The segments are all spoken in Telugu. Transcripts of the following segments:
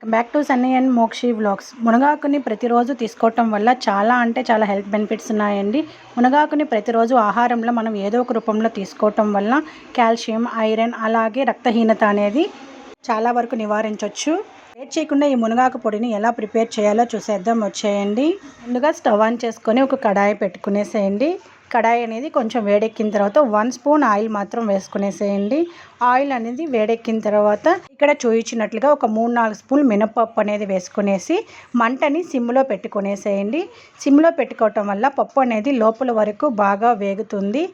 Back to Sunny and Mokshi vlogs. మునగాకుని ప్రతిరోజు తీసుకోవటం వల్ల చాలా అంటే చాలా హెల్త్ బెనిఫిట్స్ ఉన్నాయండి. మునగాకుని ప్రతిరోజు ఆహారంలో మనం ఏదో ఒక రూపంలో తీసుకోవటం వల్ల కాల్షియం, ఐరన్ అలాగే రక్తహీనత అనేది చాలా వరకు నివారించవచ్చు. లేట్ చేయకుండా ఈ మునగాకు పొడిని ఎలా ప్రిపేర్ చేయాలో చూసేద్దాం వచ్చేయండి. ముందుగా స్టవ్ ఆన్ చేసుకొని ఒక కడాయి పెట్టుకునేసేయండి. కడాయి అనేది కొంచెం వేడెక్కిన తర్వాత 1 స్పూన్ ఆయిల్ మాత్రం వేసుకునేసేయండి. ఆయిల్ అనేది వేడెక్కిన తర్వాత ఇక్కడ చూయించినట్లుగా ఒక 3-4 స్పూన్లు మినపప్పు అనేది వేసుకునేసి మంటని సిమ్లో పెట్టుకునేసేయండి. సిమ్లో పెట్టుకోవటం వల్ల పప్పు అనేది లోపల వరకు బాగా వేగుతుంది.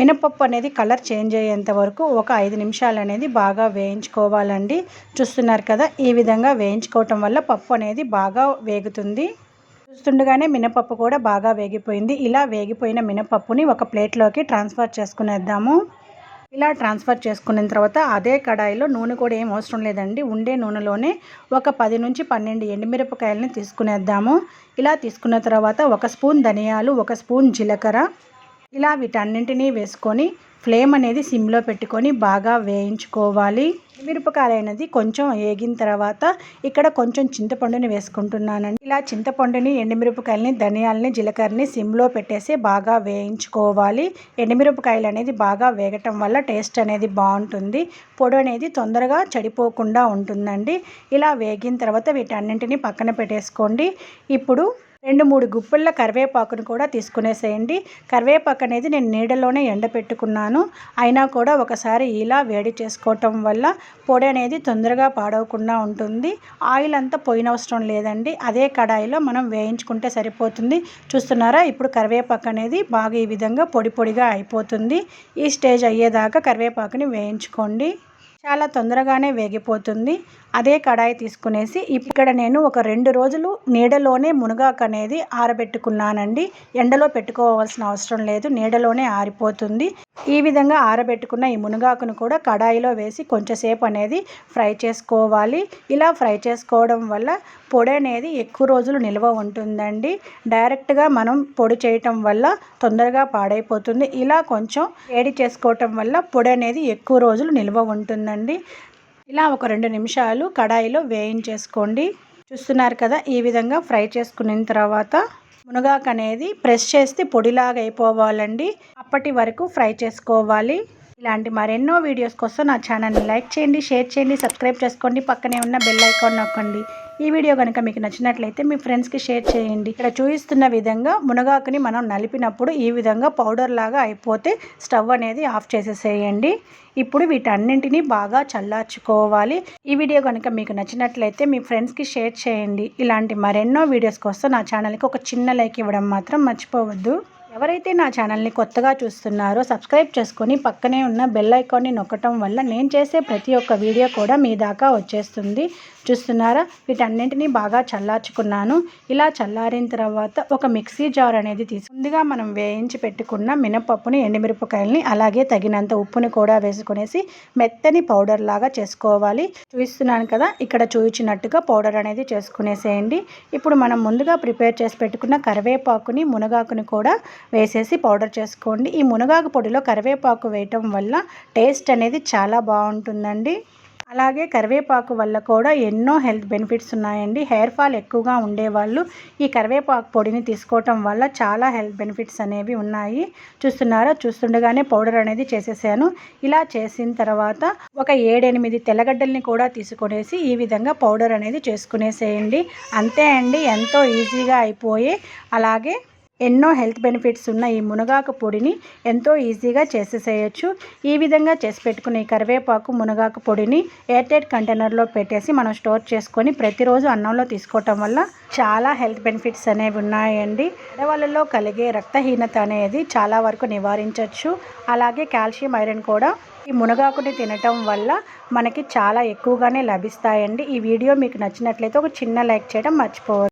మినపప్పు అనేది కలర్ చేంజ్ అయ్యేంత వరకు ఒక 5 నిమిషాలు అనేది బాగా వేయించుకోవాలండి. చూస్తున్నారు కదా, ఈ విధంగా వేయించుకోవటం వల్ల పప్పు అనేది బాగా వేగుతుంది. చూస్తుండగానే మినపప్పు కూడా బాగా వేగిపోయింది. ఇలా వేగిపోయిన మినపప్పుని ఒక ప్లేట్లోకి ట్రాన్స్ఫర్ చేసుకునేద్దాము. ఇలా ట్రాన్స్ఫర్ చేసుకున్న తర్వాత అదే కడాయిలో నూనె కూడా ఏం అవసరం లేదండి. ఉండే నూనెలోనే ఒక 10 నుంచి 12 ఎండుమిరపకాయలని తీసుకునేద్దాము. ఇలా తీసుకున్న తర్వాత 1 స్పూన్ ధనియాలు, 1 స్పూన్ జీలకర్ర ఇలా వీటన్నింటినీ వేసుకొని ఫ్లేమ్ అనేది సిమ్లో పెట్టుకొని బాగా వేయించుకోవాలి. మిరపకాయలు అనేది కొంచెం వేగిన తర్వాత ఇక్కడ కొంచెం చింతపండుని వేసుకుంటున్నానండి. ఇలా చింతపండుని, ఎండుమిరపకాయలని, ధనియాలని, జీలకర్రని సిమ్లో పెట్టేసి బాగా వేయించుకోవాలి. ఎండుమిరపకాయలు అనేది బాగా వేగటం వల్ల టేస్ట్ అనేది బాగుంటుంది. పొడి అనేది తొందరగా చెడిపోకుండా ఉంటుందండి. ఇలా వేగిన తర్వాత వీటన్నింటినీ పక్కన పెట్టేసుకోండి. ఇప్పుడు 2-3 గుప్పిళ్ళ కరివేపాకును కూడా తీసుకునేసేయండి. కరివేపాకు అనేది నేను నీడలోనే ఎండపెట్టుకున్నాను. అయినా కూడా ఒకసారి ఇలా వేడి చేసుకోవటం వల్ల పొడి అనేది తొందరగా పాడవకుండా ఉంటుంది. ఆయిల్ అంతా పోయినవసరం లేదండి. అదే కడాయిలో మనం వేయించుకుంటే సరిపోతుంది. చూస్తున్నారా, ఇప్పుడు కరివేపాకు అనేది బాగా ఈ విధంగా పొడి పొడిగా అయిపోతుంది. ఈ స్టేజ్ అయ్యేదాకా కరివేపాకుని వేయించుకోండి. చాలా తొందరగానే వేగిపోతుంది. అదే కడాయి తీసుకునేసి ఇక్కడ నేను ఒక 2 రోజులు నీడలోనే మునగాకు అనేది ఆరబెట్టుకున్నానండి. ఎండలో పెట్టుకోవాల్సిన అవసరం లేదు, నీడలోనే ఆరిపోతుంది. ఈ విధంగా ఆరబెట్టుకున్న ఈ మునగాకును కూడా కడాయిలో వేసి కొంచెంసేపు అనేది ఫ్రై చేసుకోవాలి. ఇలా ఫ్రై చేసుకోవడం వల్ల పొడి అనేది ఎక్కువ రోజులు నిల్వ ఉంటుందండి. డైరెక్ట్గా మనం పొడి చేయటం వల్ల తొందరగా పాడైపోతుంది. ఇలా కొంచెం వేడి చేసుకోవటం వల్ల పొడి అనేది ఎక్కువ రోజులు నిల్వ ఉంటుందండి. ఇలా ఒక 2 నిమిషాలు కడాయిలో వేయించేసుకోండి. చూస్తున్నారు కదా, ఈ విధంగా ఫ్రై చేసుకున్న తర్వాత మునగాకు అనేది ప్రెస్ చేస్తే పొడిలాగా అయిపోవాలండి. అప్పటి వరకు ఫ్రై చేసుకోవాలి. ఇలాంటి మరెన్నో వీడియోస్ కోసం నా ఛానల్ని లైక్ చేయండి, షేర్ చేయండి, సబ్స్క్రైబ్ చేసుకోండి. పక్కనే ఉన్న బెల్ ఐకాన్ నొక్కండి. ఈ వీడియో కనుక మీకు నచ్చినట్లయితే మీ ఫ్రెండ్స్కి షేర్ చేయండి. ఇక్కడ చూపిస్తున్న విధంగా మునగాకుని మనం నలిపినప్పుడు ఈ విధంగా పౌడర్ లాగా అయిపోతే స్టవ్ అనేది ఆఫ్ చేసేసేయండి. ఇప్పుడు వీటన్నింటినీ బాగా చల్లార్చుకోవాలి. ఈ వీడియో కనుక మీకు నచ్చినట్లయితే మీ ఫ్రెండ్స్కి షేర్ చేయండి. ఇలాంటి మరెన్నో వీడియోస్ కోసం నా ఛానల్కి ఒక చిన్న లైక్ ఇవ్వడం మాత్రం మర్చిపోవద్దు. ఎవరైతే నా ఛానల్ని కొత్తగా చూస్తున్నారో సబ్స్క్రైబ్ చేసుకొని పక్కనే ఉన్న బెల్ ఐకాన్ని నొక్కటం వల్ల నేను చేసే ప్రతి ఒక్క వీడియో కూడా మీ దాకా వచ్చేస్తుంది. చూస్తున్నారా, వీటన్నింటినీ బాగా చల్లార్చుకున్నాను. ఇలా చల్లారిన తర్వాత ఒక మిక్సీ జార్ అనేది ముందుగా మనం వేయించి పెట్టుకున్న మినపప్పుని, ఎండుమిరపకాయలని అలాగే తగినంత ఉప్పుని కూడా వేసుకునేసి మెత్తని పౌడర్ లాగా చేసుకోవాలి. చూపిస్తున్నాను కదా, ఇక్కడ చూపించినట్టుగా పౌడర్ అనేది చేసుకునేసేయండి. ఇప్పుడు మనం ముందుగా ప్రిపేర్ చేసి పెట్టుకున్న కరివేపాకుని, మునగాకుని కూడా వేసేసి పౌడర్ చేసుకోండి. ఈ మునగాకు పొడిలో కరివేపాకు వేయటం వల్ల టేస్ట్ అనేది చాలా బాగుంటుందండి. అలాగే కరివేపాకు వల్ల కూడా ఎన్నో హెల్త్ బెనిఫిట్స్ ఉన్నాయండి. హెయిర్ ఫాల్ ఎక్కువగా ఉండేవాళ్ళు ఈ కరివేపాకు పొడిని తీసుకోవటం వల్ల చాలా హెల్త్ బెనిఫిట్స్ అనేవి ఉన్నాయి. చూస్తున్నారా, చూస్తుండగానే పౌడర్ అనేది చేసేసాను. ఇలా చేసిన తర్వాత ఒక 7-8 తెల్లగడ్డల్ని కూడా తీసుకునేసి ఈ విధంగా పౌడర్ అనేది చేసుకునేసేయండి. అంతే అండి, ఎంతో ఈజీగా అయిపోయే అలాగే ఎన్నో హెల్త్ బెనిఫిట్స్ ఉన్న ఈ మునగాకు పొడిని ఎంతో ఈజీగా చేసేసేయచ్చు. ఈ విధంగా చేసి పెట్టుకునే కరివేపాకు, మునగాకు పొడిని ఎయిర్టైట్ కంటైనర్లో పెట్టేసి మనం స్టోర్ చేసుకొని ప్రతిరోజు అన్నంలో తీసుకోవటం వల్ల చాలా హెల్త్ బెనిఫిట్స్ అనేవి ఉన్నాయండి. ఆడవాళ్ళలో కలిగే రక్తహీనత అనేది చాలా వరకు నివారించవచ్చు. అలాగే కాల్షియం, ఐరన్ కూడా ఈ మునగాకుని తినటం వల్ల మనకి చాలా ఎక్కువగానే లభిస్తాయండి. ఈ వీడియో మీకు నచ్చినట్లయితే ఒక చిన్న లైక్ చేయడం మర్చిపోవద్దు.